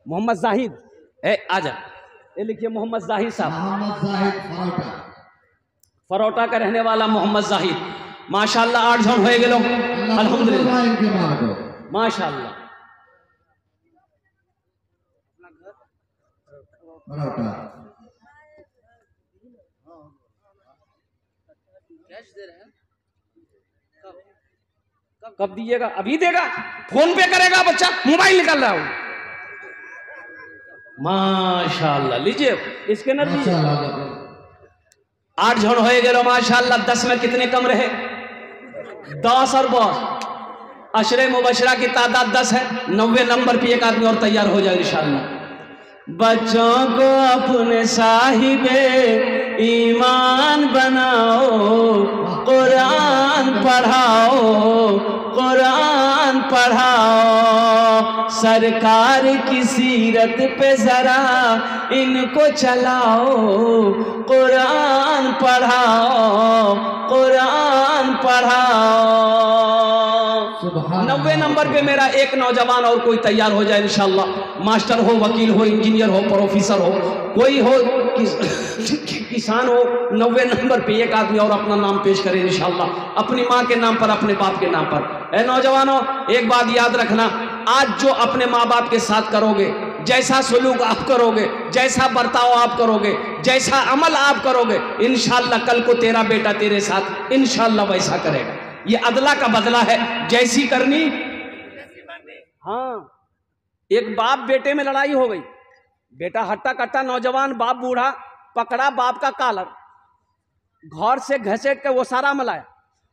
मोहम्मद जाहिद है, आजा। ये लिखिए मोहम्मद जाहिद साहब, मोहम्मद जाहिद फरोटा, फरोटा का रहने वाला मोहम्मद जाहिद। माशाअल्लाह 8 जन होए गेलो अल्हम्दुलिल्लाह इनके माल को माशाअल्लाह। फरोटा कब दीजिएगा? अभी देगा? फोन पे करेगा बच्चा, मोबाइल निकाल रहा हूं। माशाअल्लाह, लीजिए इसके न दीजिए। 8 जन होए गेलो माशाअल्लाह। 10 में कितने कम रहे? 10 और 10। अशरे मुबशरा की तादाद 10 है। 90 नंबर पे एक आदमी और तैयार हो जाए इंशाअल्लाह। बच्चों को अपने साहिबे ईमान बनाओ, कुरान पढ़ाओ, कुरान पढ़ाओ। सरकार की सीरत पे जरा इनको चलाओ, कुरान पढ़ाओ, कुरान पढ़ाओ। 90 नंबर पे मेरा एक नौजवान और कोई तैयार हो जाए इंशाअल्लाह। मास्टर हो, वकील हो, इंजीनियर हो, प्रोफेसर हो, कोई हो, किसान हो। 90 नंबर पे एक आदमी और अपना नाम पेश करे इंशाअल्लाह, अपनी माँ के नाम पर, अपने बाप के नाम पर। ए नौजवानों, एक बात याद रखना, आज जो अपने माँ बाप के साथ करोगे, जैसा सलूक आप करोगे, जैसा बर्ताव आप करोगे, जैसा अमल आप करोगे, इंशाअल्लाह कल को तेरा बेटा तेरे साथ इंशाअल्लाह वैसा करेगा। ये अदला का बदला है, जैसी करनी। हाँ, एक बाप बेटे में लड़ाई हो गई, बेटा हट्टा कट्टा नौजवान, बाप बूढ़ा, पकड़ा बाप का कॉलर, घर से घसेट के वो सारा मलाया,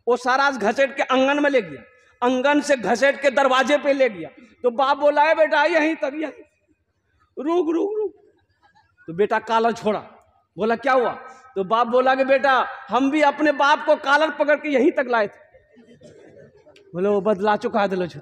वो सारा घसेट के आंगन में ले गया, आंगन से घसेट के दरवाजे पे ले गया। तो बाप बोला है बेटा यहीं तक, यहीं रुक रुक रुक। तो बेटा कॉलर छोड़ा, बोला क्या हुआ? तो बाप बोला कि बेटा हम भी अपने बाप को कॉलर पकड़ के यहीं तक लाए थे। बोले वो बदला चुका दिलो छो।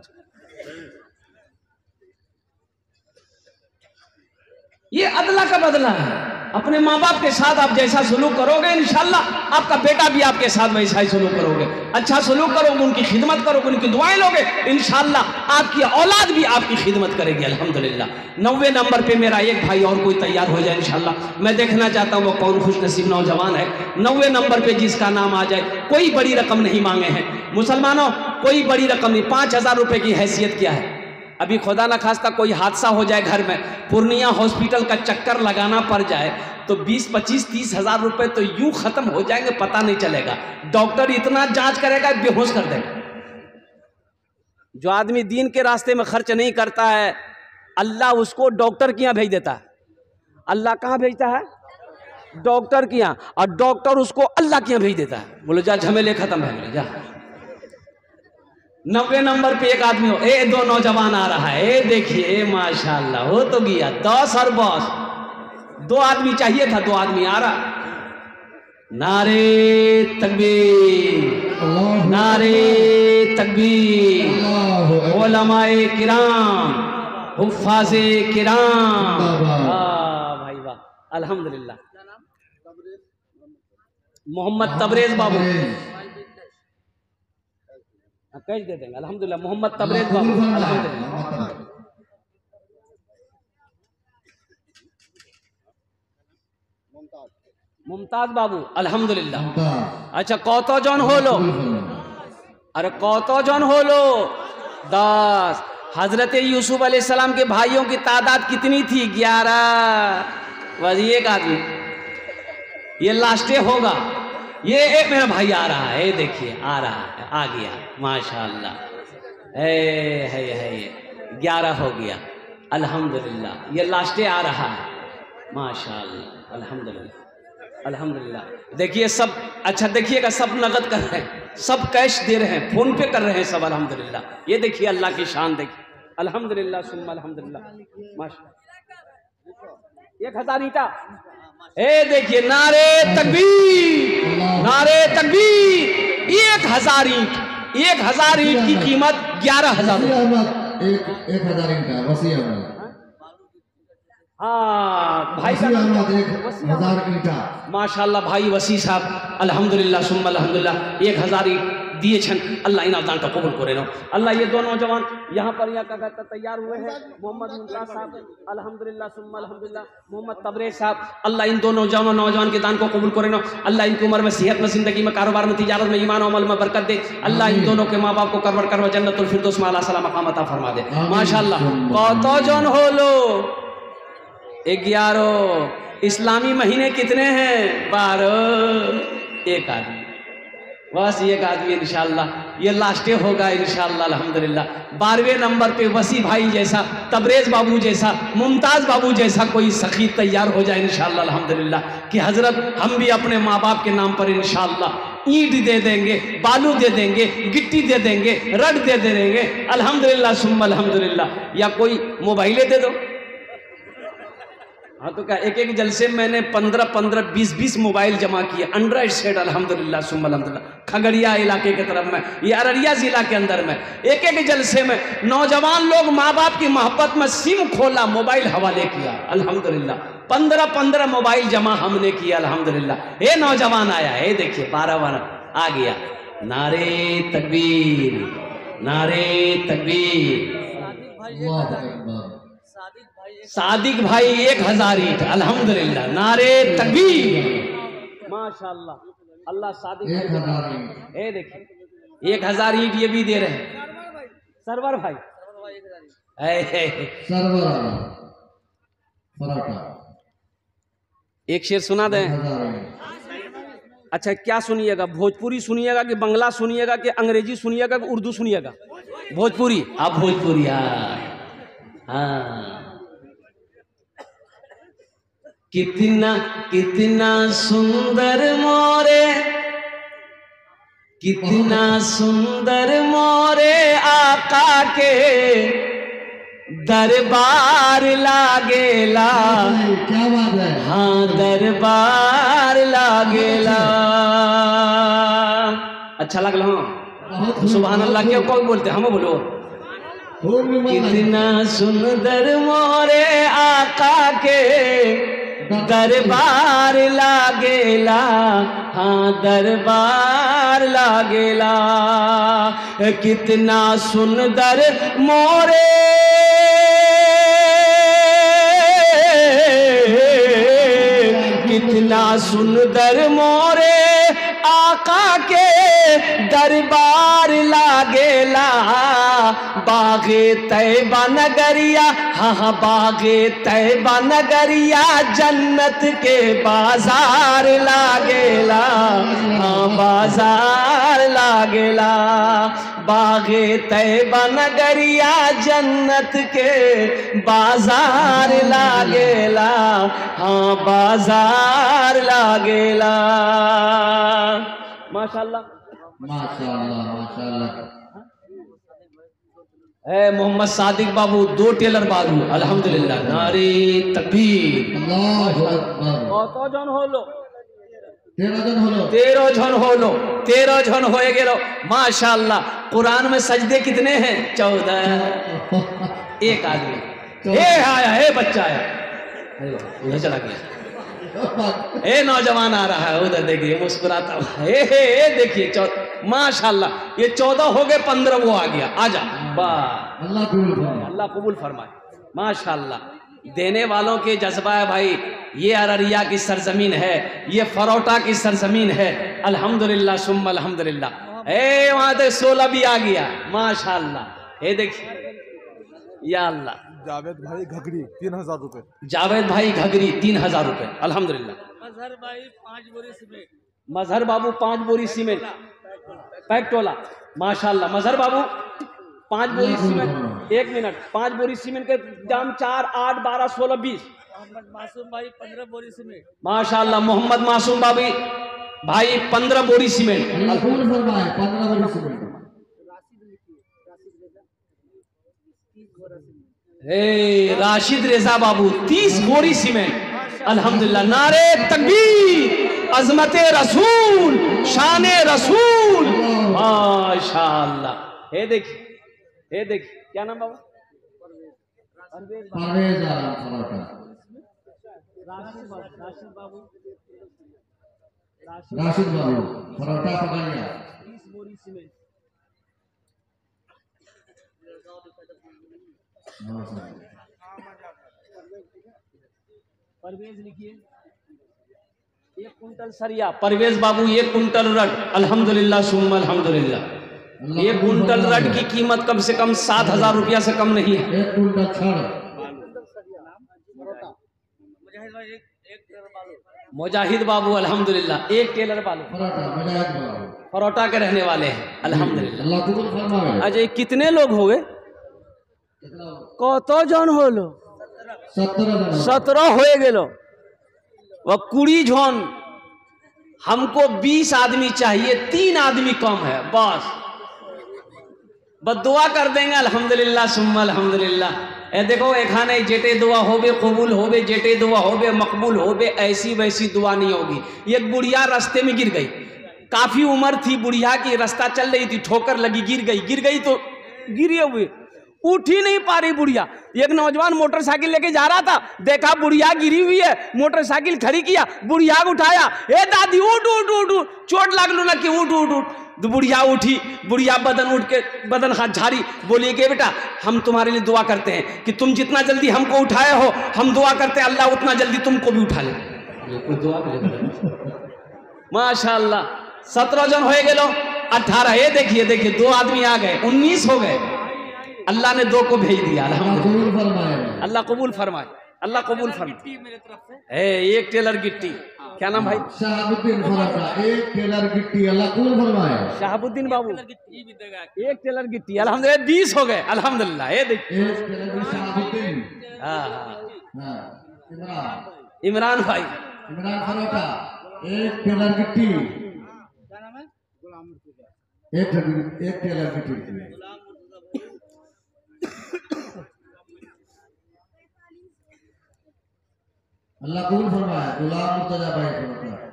ये अदला का बदला है। अपने माँ बाप के साथ आप जैसा सलूक करोगे, इंशाअल्लाह आपका बेटा भी आपके साथ वैसा ही सलूक करोगे। अच्छा सलूक करोगे, उनकी खिदमत करोगे, उनकी दुआएं लोगे, इंशाअल्लाह आपकी औलाद भी आपकी खिदमत करेगी अल्हम्दुलिल्लाह। 90 नंबर पे मेरा एक भाई और कोई तैयार हो जाए इंशाअल्लाह। मैं देखना चाहता हूँ वो कौन खुशनसीब नौजवान है 90 नंबर पे जिसका नाम आ जाए। कोई बड़ी रकम नहीं मांगे हैं मुसलमानों, कोई बड़ी रकम नहीं। 5000 रुपये की हैसियत क्या है? अभी खुदा न खास्ता कोई हादसा हो जाए घर में, पूर्णिया हॉस्पिटल का चक्कर लगाना पड़ जाए तो 20, 25, 30 हजार रुपए तो यूं खत्म हो जाएंगे, पता नहीं चलेगा। डॉक्टर इतना जांच करेगा बेहोश कर देगा। जो आदमी दीन के रास्ते में खर्च नहीं करता है, अल्लाह उसको डॉक्टर के यहाँ भेज देता है। अल्लाह कहाँ भेजता है? डॉक्टर के यहाँ, और डॉक्टर उसको अल्लाह के यहाँ भेज देता है। बोलो जा झमेले खत्म है, बोले जा। 90 नंबर पे एक आदमी हो, ए 2 नौजवान आ रहा है, ए देखिए माशाल्लाह हो तो गया 10 और बॉस। 2 आदमी चाहिए था, 2 आदमी आ रहा। नारे तकबीर, नारे तकबीर, उलमाए किराम, हुफ्फाज़े किराम, वाह भाई वाह, अल्हम्दुलिल्लाह। मोहम्मद तबरेज बाबू कैश दे देंगे अल्हम्दुलिल्लाह। मोहम्मद तबरेज बाबू अल्हम्दुलिल्लाह। मुमताज बाबू अल्हम्दुलिल्लाह। अच्छा कौतो जौन हो लो, अरे कौतो जौन हो लो 10। हजरत यूसुफ अलैहिस्सलाम के भाइयों की तादाद कितनी थी? 11। बस एक आदमी, ये लास्टे होगा। ये एक मेरा भाई आ रहा है, देखिए आ रहा है, आ गया माशाअल्लाह। है 11 हो गया अल्हम्दुलिल्लाह। ये लास्टे आ रहा है माशाअल्लाह अल्हम्दुलिल्लाह अल्हम्दुलिल्लाह। देखिए सब, अच्छा देखिएगा सब नगद कर रहे हैं, सब कैश दे रहे हैं, फोन पे कर रहे हैं सब अल्हम्दुलिल्लाह। ये देखिए अल्लाह की शान देखिए अल्हम्दुलिल्लाह सुम्मा अल्हम्दुलिल्लाह माशाअल्लाह। 1000 ईंटा, ए देखिए नारे तकबीर, नारे तकबीर। 1000 ईंट, 1000 ईंट की कीमत 11,000। 1000 ईंट का वसी अहमद। हाँ भाई का 1000 ईंटा माशाअल्लाह। भाई वसी साहब अल्हम्दुलिल्लाह सुम्मा अल्हम्दुलिल्लाह 1000 ईंट दिए छन। अल्लाह इन दान का कबूल करे ना। अल्लाह ये 2 नौजवान यहाँ पर यहाँ का तैयार हुए हैं, मोहम्मद मुमताज साहब अल्हम्दुलिल्लाह सुम्मा अल्हम्दुलिल्लाह, मोहम्मद तबरेज साहब। अल्लाह इन 2 नौजवान के दान को कबूल करे ना। अल्लाह इनकी उम्र में, सेहत में, जिंदगी में, कारोबार में, तिजारत में, ईमान अमल में बरकत दे। अल्लाह इन दोनों के माँ बाप को करवर करवा जन्नतुल फिरदौस में आला सला मकाम अता फरमा दे माशाअल्लाह। कौतो जौन हो लो 11। इस्लामी महीने कितने हैं? 12। एक आदमी, बस एक आदमी इंशाअल्लाह। ये लास्टे होगा इंशाअल्लाह अल्हम्दुलिल्लाह। 12वें नंबर पे वसी भाई जैसा, तबरेज बाबू जैसा, मुमताज बाबू जैसा कोई सखी तैयार हो जाए इंशाअल्लाह अल्हम्दुलिल्लाह। कि हजरत हम भी अपने माँ बाप के नाम पर इंशाअल्लाह ईंट दे देंगे, बालू दे देंगे, गिट्टी दे देंगे, रड दे देंगे अल्हम्दुलिल्लाह सुम्मा अल्हम्दुलिल्लाह। या कोई मोबाइलें दे दो। हाँ तो क्या एक जलसे मैंने 15, 20 मोबाइल जमा किए, एंड्रॉइड सेट अल्हम्दुलिल्लाह सुम्मा अल्हम्दुलिल्लाह। खगड़िया इलाके के तरफ में, ये अररिया जिला के अंदर में एक जलसे में नौजवान लोग माँ बाप की मोहब्बत में सिम खोला, मोबाइल हवाले किया अल्हम्दुलिल्लाह। 15 मोबाइल जमा हमने किया अल्हम्दुलिल्लाह। ये नौजवान आया है, देखिए 12 आ गया। नारे तकबीर, नारे तकबीर। सादिक भाई 1000 ईंट अल्हम्दुलिल्लाह। नारे तकबीर माशाअल्लाह। अल्लाह सादिक 1000 ईंट। देखिए 1000 ईंट ये भी दे रहे हैं। सरवर भाई सर्वर आलम पराठा एक शेर सुना दें। 1000 अच्छा क्या सुनिएगा, भोजपुरी सुनिएगा कि बंगला सुनिएगा कि अंग्रेजी सुनिएगा कि उर्दू सुनिएगा? भोजपुरी। आप भोजपुरी। हाँ। कितना कितना सुंदर मोरे, कितना सुंदर मोरे आका के दरबार लागेला। क्या बात है। हाँ दरबार लागेला। अच्छा लगला? बहुत सुभान अल्लाह। क्यों कौन बोलते? हम बोलो। कितना सुंदर मोरे आका के दरबार लागेला। हाँ दरबार लागेला। कितना सुंदर मोरे, कितना सुंदर मोरे आका के दरबार लागेला। बागे तैबा नगरिया, हाँ बागे तैबा नगरिया जन्नत के बाजार लागेला। हाँ बाजार लागेला। बागे तैबा नगरिया जन्नत के बाजार लागेला। हाँ बाजार लागेला। माशाल्लाह माशाल्लाह माशाल्लाह। मोहम्मद सादिक बाबू, 2 टेलर बाबू, अल्हम्दुलिल्लाह। नारे तकबीर। अल्लाहु अकबर। कत जन होलो? 13 जन होलो। 13 जन होलो। 13 जन हो गेलो। माशाल्लाह। कुरान में सजदे कितने हैं? 14। एक आदमी आया, बच्चा आया, उधर चला गया। नौजवान आ रहा है, उधर देखिए मुस्कुराता हुआ। देखिए माशाल्लाह। ये 14 हो गए, 15 वो आ गया। आजा। वाह, अल्लाह कबूल फरमाए। माशाल्लाह। देने वालों के जज्बा है भाई। ये अररिया की सरजमीन है, ये फरोटा की सरजमीन है। अल्हम्दुलिल्लाह सुम्मा अल्हम्दुलिल्लाह। वहां तक 16 भी आ गया। माशाल्लाह। ये देखिए, या अल्लाह। जावेद भाई घगरी 3000 रुपए। जावेद भाई घगरी 3000 रुपए। अल्हम्दुलिल्लाह। मजहर भाई 5 बोरी सीमेंट। मजहर बाबू 5 बोरी सीमेंट पैक टोला। माशाल्लाह। मजहर बाबू 5 बोरी सीमेंट। 1 मिनट। 5 बोरी सीमेंट के दाम 4, 8, 12, 16, 20। मोहम्मद मासूम भाई 15 बोरी सीमेंट। माशाल्लाह। मोहम्मद मासूम भाई 15 बोरी सीमेंट। 15 बोरी सीमेंट। राशिद रेजा बाबू 30 बोरी सीमेंट। अल्हम्दुलिल्लाह। नारे तकबीर। अजमते रसूल, शाने रसूल। माशाल्लाह। ये देखिए, क्या नाम बाबू? परवेज आलम पराठा। राशिद बाबू पराठा पकाया। 30 बोरी सीमेंट। परवेज लिखिए। 1 कुंटल सरिया। परवेज बाबू 1 कुंटल रड। अल्हम्दुलिल्लाह सुम्मा अल्हम्दुलिल्लाह। 1 कुंटल रड की कीमत कम से कम 7000 रुपया से कम नहीं है। 1 कुंटल छड़। मुजाहिद बाबू अल्हम्दुलिल्लाह 1 टेलर बालू। परोटा के रहने वाले हैं। अल्हम्दुलिल्लाह। अल्लाह कबूल फरमावे। अजय कितने लोग हो गए? कत जन होलो? 17 हो गेलो। वह 20 जन। हमको 20 आदमी चाहिए, 3 आदमी कम है बस दुआ कर देंगे। अल्हम्दुलिल्लाह सुम्मा अल्हम्दुलिल्लाह। देखो एखाने जेटे दुआ होबे कबूल होबे, जेटे दुआ होबे मकबूल होबे। ऐसी वैसी दुआ नहीं होगी। एक बुढ़िया रास्ते में गिर गई। काफी उम्र थी बुढ़िया की, रास्ता चल रही थी, ठोकर लगी, गिर गई तो गिरे हुए उठ ही नहीं पा रही बुढ़िया। एक नौजवान मोटरसाइकिल लेके जा रहा था, देखा बुढ़िया गिरी हुई है, मोटरसाइकिल खड़ी किया, बुढ़िया को उठाया। ए दादी उठ उठ उठ उठ, चोट लागने लगी, उठ उठ उठ। तो बुढ़िया उठी, बुढ़िया बदन हाथ झाड़ी, बोली कि बेटा हम तुम्हारे लिए दुआ करते हैं कि तुम जितना जल्दी हमको उठाए हो, हम दुआ करते हैं अल्लाह उतना जल्दी तुमको भी उठा ले। माशाअल्लाह। 17 जन हो गए, 18। ये देखिए 2 आदमी आ गए, 19 हो गए। अल्लाह ने 2 को भेज दिया अल्हम्दुलिल्लाह। कबूल फरमाए। अल्लाह कबूल फरमाए, अल्लाह कबूल फरमाए। गिट्टी मेरे तरफ से। एक टेलर गिट्टी, क्या नाम भाई? शहाबुद्दीन फराका, एक टेलर गिट्टी, अल्लाह कबूल फरमाए। शहाबुद्दीन बाबू गिट्टी भी देगा। एक टेलर गिट्टी, अल्हम्दुलिल्लाह 20 हो गए अल्हम्दुलिल्लाह। ये देखिए, एक टेलर शहाबुद्दीन। हाँ हाँ, इमरान भाई, इमरान फराका, एक टेलर गिट्टी, क्या नाम है? एक टेलर गिट्टी। अल्लाह कबूल फरमाए। गुलाम मुर्तजा भाई फराका,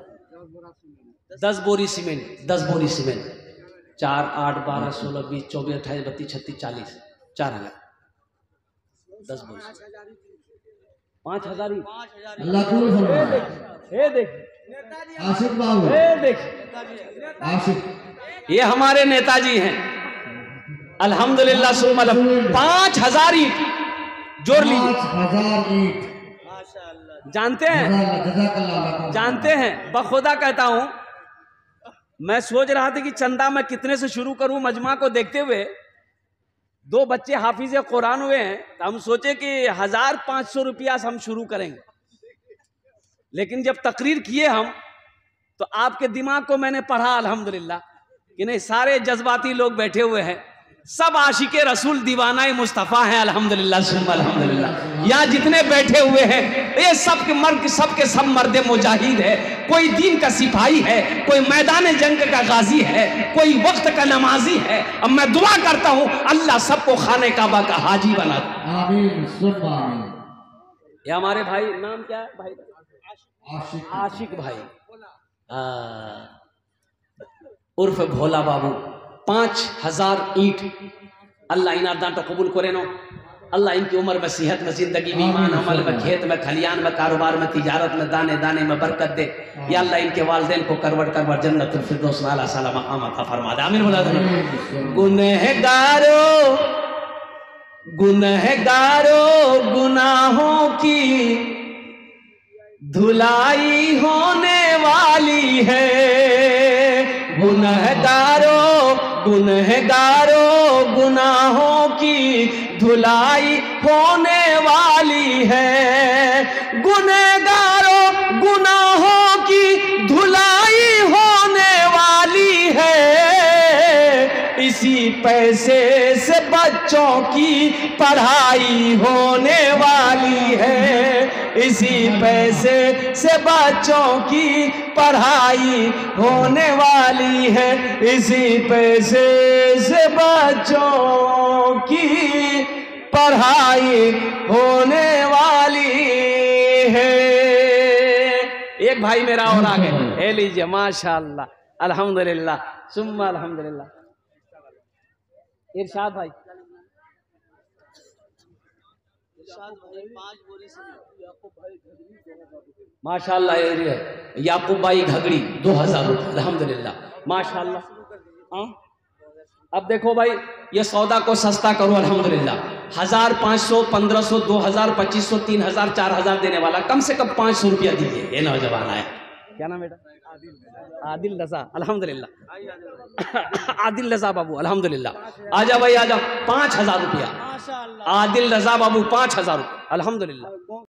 10 बोरी सीमेंट, 10 बोरी सीमेंट, 4, 8, 12, 16, 20, 24, 28, 32, 36, 40, 4000, 10 बोरी, 5000 ही। 5000। अल्लाह कबूल फरमाए। ये देख, आशिक बाबू, ये देख, आशिक, ये हमारे नेताजी हैं अल्हम्दुलिल्लाह। सुमल 5000 ईंट जोड़ लीजिए। 5000 ईंट। माशाअल्लाह। जानते हैं, जज़ाकल्लाह। जानते हैं, बखुदा कहता हूं, मैं सोच रहा था कि चंदा मैं कितने से शुरू करूं। मजमा को देखते हुए 2 बच्चे हाफिज कुरान हुए हैं, तो हम सोचे कि 1500 रुपया से हम शुरू करेंगे। लेकिन जब तकरीर किए हम, तो आपके दिमाग को मैंने पढ़ा अल्हम्दुलिल्लाह कि नहीं, सारे जज्बाती लोग बैठे हुए हैं, सब आशिके रसूल दीवाना मुस्तफ़ा हैं अल्हम्दुलिल्लाह सुम्मा अल्हम्दुलिल्लाह। यहाँ जितने बैठे हुए हैं ये सब के मर्द, सब के सब मर्द मुजाहिद है। कोई दीन का सिपाही है, कोई मैदान जंग का गाजी है, कोई वक्त का नमाजी है। अब मैं दुआ करता हूँ अल्लाह सबको खाने काबा का हाजी बना दे। आमीन सुम्मा आमीन। ये हमारे भाई, नाम क्या है भाई? आशिक, आशिक भाई, उर्फ भोला बाबू। 5000 ईंट, अल्लाह इनार दांटो कबूल करे नो। अल्लाह इनकी उम्र में, सेहत में, जिंदगी में, ईमान अमल में, खेत में, खलियान में, कारोबार में, तिजारत में, दाने दाने में बरकत दे। या अल्लाह इनके वालिदैन को करवट करवट जन्नतुल फिरदौस वाला साला मकाम अता फरमा दे। आमीन बोला दो। गुनहगारों गुनहगारों गुनाहों की धुलाई होने वाली है। गुनहगारों गुनहगारों गुनाहों की धुलाई होने वाली है। गुनहगारों गुनाहों की धुलाई होने वाली है। इसी पैसे से बच्चों की पढ़ाई होने वाली है। इसी पैसे से बच्चों की पढ़ाई होने वाली है। इसी पैसे से बच्चों की पढ़ाई होने वाली है। एक भाई मेरा और आ गए, ले लीजिए माशाअल्लाह अल्हम्दुलिल्लाह सुम्मा अल्हम्दुलिल्लाह। इरशाद भाई, 5 बोरी से। माशाअल्लाह। याकूब भाई घगड़ी 2000 रुपये अल्हम्दुलिल्लाह माशाअल्लाह। अब देखो भाई, ये सौदा को सस्ता करो अल्हम्दुलिल्लाह। 1500, 1500, 2000, 2500, 3000, 4000 देने वाला कम से कम 500 रुपया दीजिए। ये नौजवान आया, क्या नाम बेटा? आदिल रजा अल्हम्दुलिल्लाह। आदिल रजा बाबू अल्हम्दुलिल्लाह। आजा भाई आजा, 5000 रुपया। माशाअल्लाह। आदिल रजा बाबू 5000 रुपया अल्हम्दुलिल्लाह।